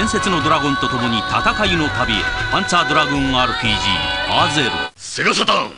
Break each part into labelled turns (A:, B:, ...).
A: 伝説のドラゴンと共に戦いの旅へ。パンツァードラグーン RPG パゼル。
B: セガサタン。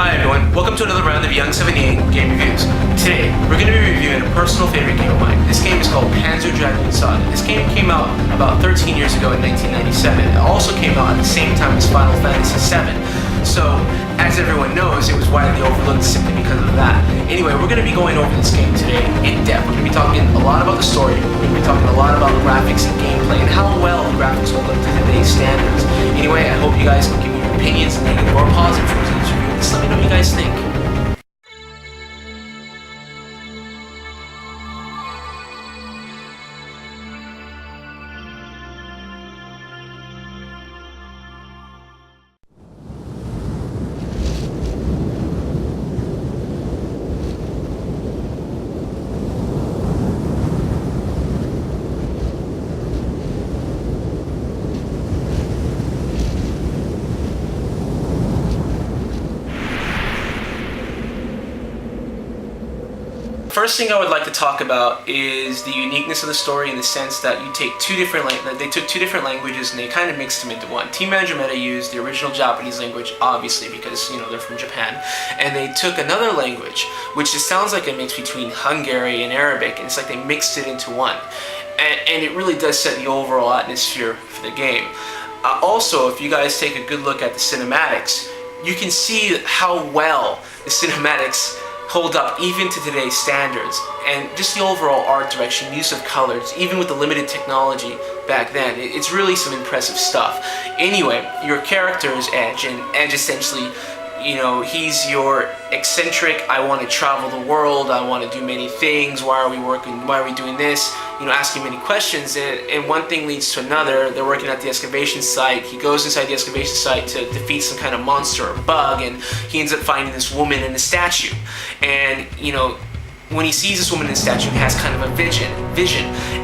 C: Hi everyone, welcome to another round of Young 78 Game Reviews. Today, we're going to be reviewing a personal favorite game of mine. This game is called Panzer Dragoon Saga. This game came out about 13 years ago in 1997. It also came out at the same time as Final Fantasy VII. So, as everyone knows, it was widely overlooked simply because of that. Anyway, we're going to be going over this game today in depth. We're going to be talking a lot about the story, we're going to be talking a lot about graphics and gameplay, and how well the graphics hold up to today's standards. Anyway, I hope you guys can give me your opinions, negative or positive, from each review. Just let me know what you guys think. First thing I would like to talk about is the uniqueness of the story, in the sense that you take they took two different languages and they kind of mixed them into one. Team Andromeda used the original Japanese language, obviously, because they're from Japan, and they took another language which just sounds like a mix between Hungary and Arabic, and it's like they mixed it into one, and it really does set the overall atmosphere for the game. Also, if you guys take a good look at the cinematics, you can see how well the cinematics hold up even to today's standards, and just the overall art direction, use of colors, even with the limited technology back then, it's really some impressive stuff. Anyway, your character is Edge, and Edge essentially, he's your eccentric, I want to travel the world, I want to do many things, why are we working, why are we doing this, asking many questions, and one thing leads to another. They're working at the excavation site, he goes inside the excavation site to defeat some kind of monster or bug, and he ends up finding this woman in a statue, and when he sees this woman in a statue, he has kind of a vision,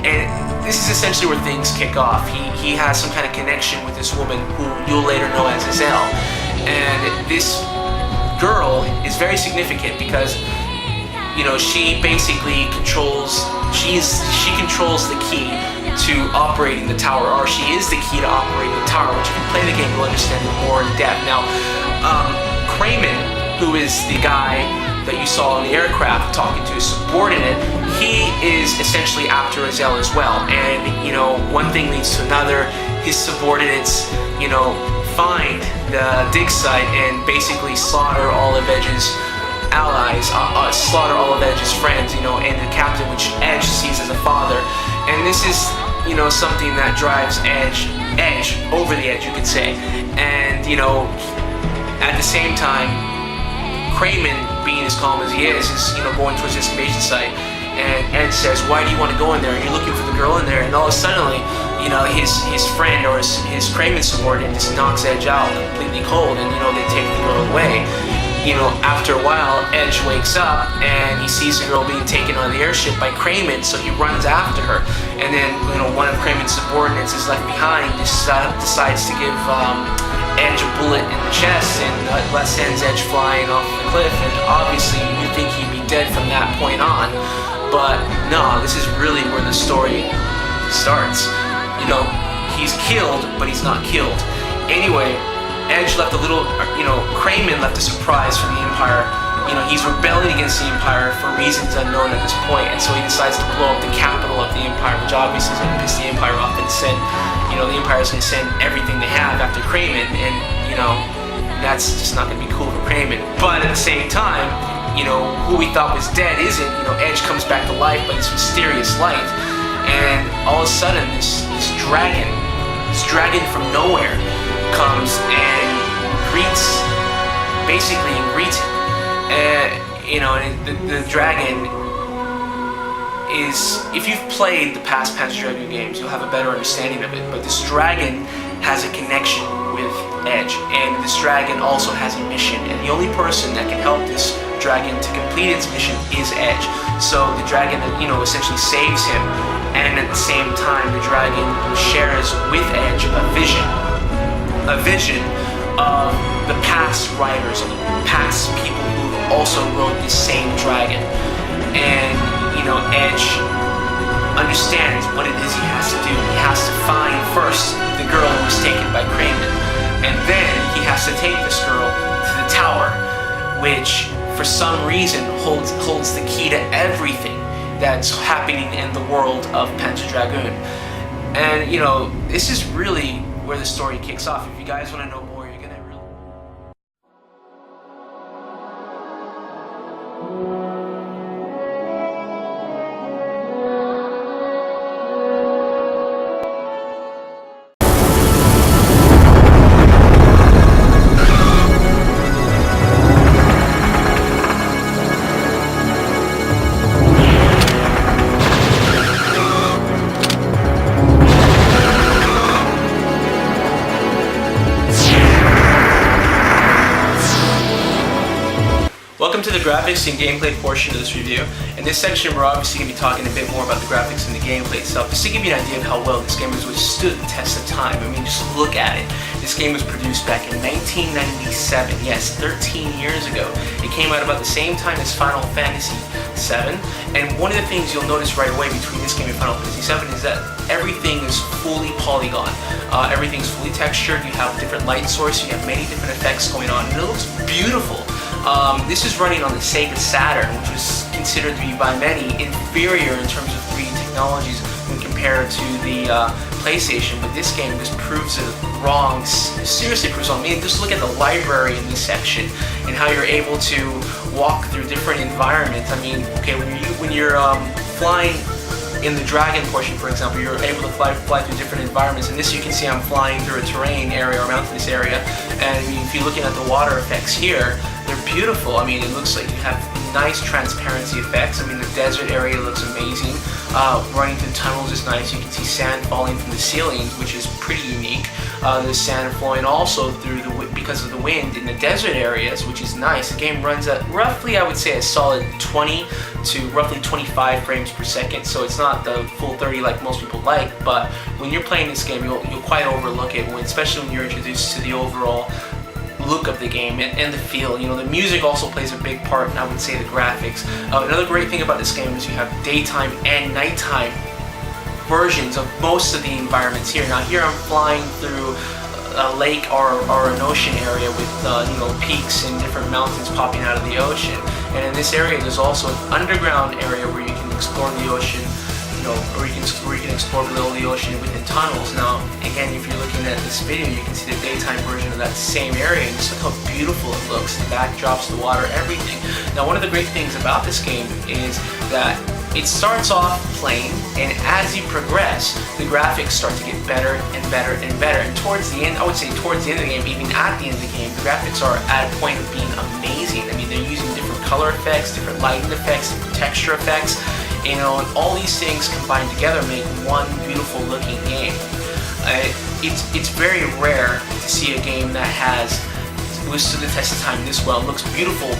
C: and this is essentially where things kick off. He has some kind of connection with this woman who you'll later know as Azelle. And this girl is very significant because, she basically controls, she controls the key to operating the tower, or she is the key to operating the tower, which if you play the game, you'll understand it more in depth. Now, Kramen, who is the guy that you saw in the aircraft talking to his subordinate, he is essentially after Azelle as well, and, one thing leads to another. His subordinates, find the dig site and basically slaughter all of Edge's allies, slaughter all of Edge's friends, and the captain, which Edge sees as a father. And this is, something that drives Edge over the edge, you could say. And, at the same time, Kramen, being as calm as he is, going towards the excavation site. And Edge says, why do you want to go in there? And you're looking for the girl in there, and all of a sudden, his friend or his Kramen subordinate just knocks Edge out completely cold, and they take the girl away. After a while, Edge wakes up and he sees the girl being taken on the airship by Kramen, so he runs after her. And then, one of Kramen's subordinates is left behind, decides to give Edge a bullet in the chest, and that sends Edge flying off the cliff. And obviously, you think he'd be dead from that point on, but no, this is really where the story starts. He's killed, but he's not killed. Anyway, Edge left a little, Kramen left a surprise for the Empire he's rebelling against the Empire for reasons unknown at this point, and so he decides to blow up the capital of the Empire, which obviously is going to piss the Empire off and send, the Empire is going to send everything they have after Kramen, and, that's just not going to be cool for Kramen. But at the same time, who we thought was dead isn't. Edge comes back to life by this mysterious light, and all of a sudden this dragon from nowhere comes and greets him. And the dragon is, if you've played the past Panzer Dragoon games, you'll have a better understanding of it. But this dragon has a connection with Edge, and this dragon also has a mission, and the only person that can help this dragon to complete its mission is Edge. So the dragon, essentially saves him, and at the same time, the dragon shares with Edge a vision of the past riders, of the past people who also rode this same dragon. And Edge understands what it is he has to do. He has to find first the girl who was taken by Kramen, and then he has to take this girl to the tower, which for some reason holds the key to everything that's happening in the world of Panzer Dragoon. And this is really where the story kicks off. If you guys want to know more, you're gonna really... Welcome to the graphics and gameplay portion of this review. In this section, we're obviously going to be talking a bit more about the graphics and the gameplay itself, just to give you an idea of how well this game has withstood the test of time. I mean, just look at it. This game was produced back in 1997, yes, 13 years ago. It came out about the same time as Final Fantasy VII, and one of the things you'll notice right away between this game and Final Fantasy VII is that everything is fully polygon. Everything's fully textured, you have different light source, you have many different effects going on, and it looks beautiful. This is running on the Sega Saturn, which was considered to be by many inferior in terms of 3D technologies when compared to the PlayStation, but this game just proves it wrong, seriously proves it wrong. I mean, just look at the library in this section and how you're able to walk through different environments. I mean, okay, when you're flying in the Dragon portion, for example, you're able to fly through different environments. And this, you can see I'm flying through a terrain area or mountainous area, and if you're looking at the water effects here, they're beautiful. I mean, it looks like you have nice transparency effects. I mean, the desert area looks amazing. Running through tunnels is nice. You can see sand falling from the ceilings, which is pretty unique. There's sand flowing also through because of the wind in the desert areas, which is nice. The game runs at roughly, I would say, a solid 20 to roughly 25 frames per second. So it's not the full 30 like most people like, but when you're playing this game, you'll quite overlook it, especially when you're introduced to the overall look of the game and the feel. The music also plays a big part, and I would say the graphics. Another great thing about this game is you have daytime and nighttime versions of most of the environments here. Now here I'm flying through a lake or an ocean area with peaks and different mountains popping out of the ocean. And in this area there's also an underground area where you can explore the ocean, or you can explore below the ocean within tunnels. Now, again, if you're looking at this video, you can see the daytime version of that same area, and just look how beautiful it looks. The backdrops, the water, everything. Now, one of the great things about this game is that it starts off plain, and as you progress, the graphics start to get better and better and better. And towards the end, I would say towards the end of the game, even at the end of the game, the graphics are at a point of being amazing. I mean, they're using different color effects, different lighting effects, different texture effects. And all these things combined together make one beautiful looking game. It's very rare to see a game that has withstood the test of time this well. It looks beautiful,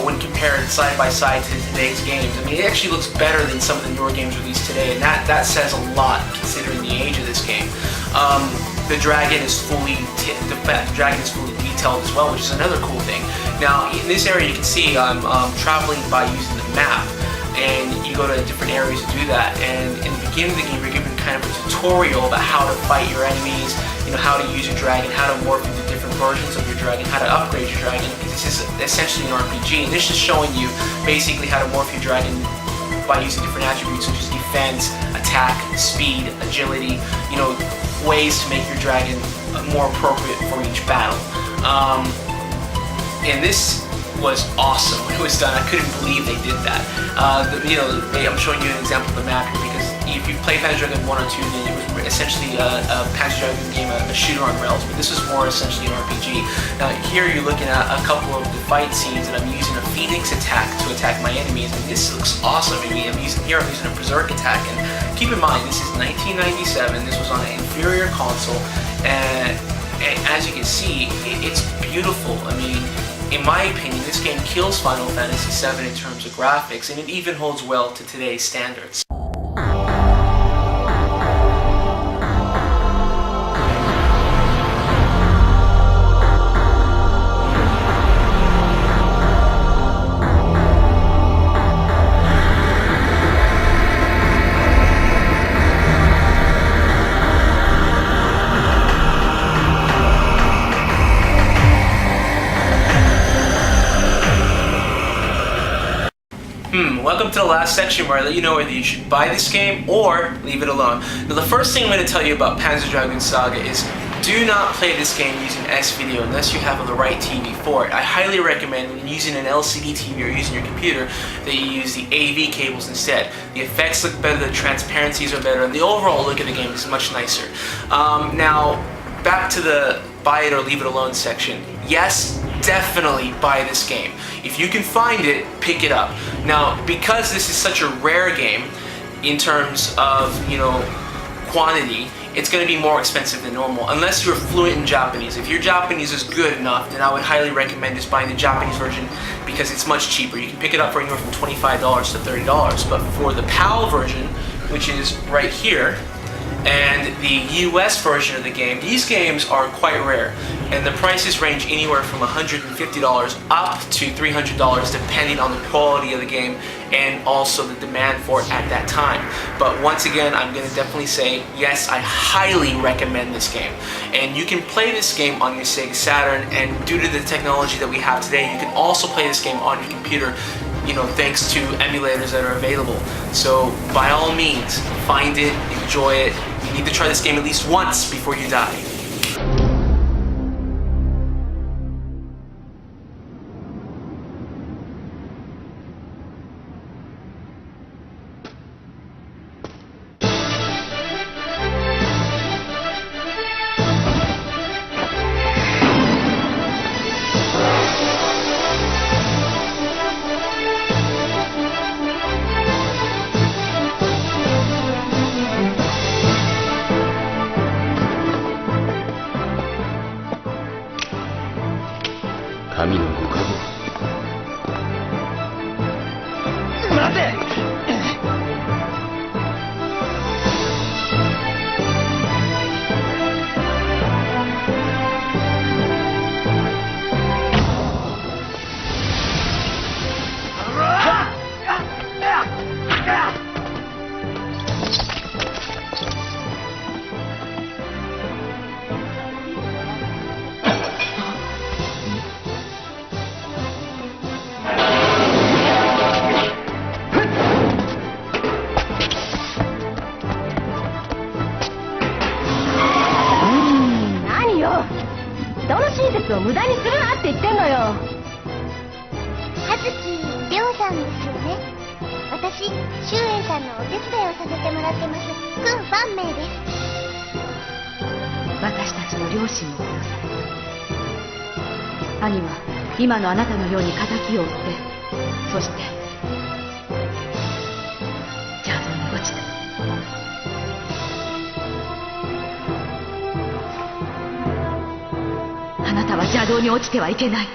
C: when compared side by side to today's games. I mean, it actually looks better than some of the newer games released today, and that says a lot considering the age of this game. The dragon is fully detailed as well, which is another cool thing. Now, in this area, you can see I'm traveling by using the map. And you go to different areas to do that, and in the beginning of the game you're given kind of a tutorial about how to fight your enemies, how to use your dragon, how to morph into different versions of your dragon, how to upgrade your dragon, because this is essentially an RPG, and this is showing you basically how to morph your dragon by using different attributes such as defense, attack, speed, agility, ways to make your dragon more appropriate for each battle. And this was awesome when it was done. I couldn't believe they did that. I'm showing you an example of the map here because if you play Panzer Dragoon 1 or 2, then it was essentially a Panzer Dragoon game, a shooter on rails, but this is more essentially an RPG. Now here you're looking at a couple of the fight scenes, and I'm using a Phoenix attack to attack my enemies, and this looks awesome. I'm using a Berserk attack, and keep in mind this is 1997. This was on an inferior console, and as you can see, it's beautiful. I mean, in my opinion, this game kills Final Fantasy VII in terms of graphics, and it even holds well to today's standards. Welcome to the last section where I let you know whether you should buy this game or leave it alone. Now the first thing I'm going to tell you about Panzer Dragoon Saga is do not play this game using S-Video unless you have the right TV for it. I highly recommend when you're using an LCD TV or using your computer that you use the AV cables instead. The effects look better, the transparencies are better, and the overall look of the game is much nicer. Now, back to the buy it or leave it alone section. Yes, definitely buy this game. If you can find it, pick it up. Now, because this is such a rare game in terms of, quantity, it's going to be more expensive than normal, unless you're fluent in Japanese. If your Japanese is good enough, then I would highly recommend just buying the Japanese version because it's much cheaper. You can pick it up for anywhere from $25 to $30, but for the PAL version, which is right here, and the US version of the game, these games are quite rare, and the prices range anywhere from $150 up to $300 depending on the quality of the game and also the demand for it at that time. But once again, I'm going to definitely say yes, I highly recommend this game, and you can play this game on your Sega Saturn, and due to the technology that we have today, you can also play this game on your computer, thanks to emulators that are available. So by all means, find it, enjoy it. You need to try this game at least once before you die.
B: 神のご加護。待て。
D: 人の親切を無駄にするなって言ってんのよ。
E: 葉月亮さんですよね。私、秀英さんのお手伝いをさせてもらってます。君ファン名です。
D: 私たちの両親も殺された。兄は今のあなたのように敵を追って、そして邪道に落ちた。あなたは邪道に落ちてはいけない。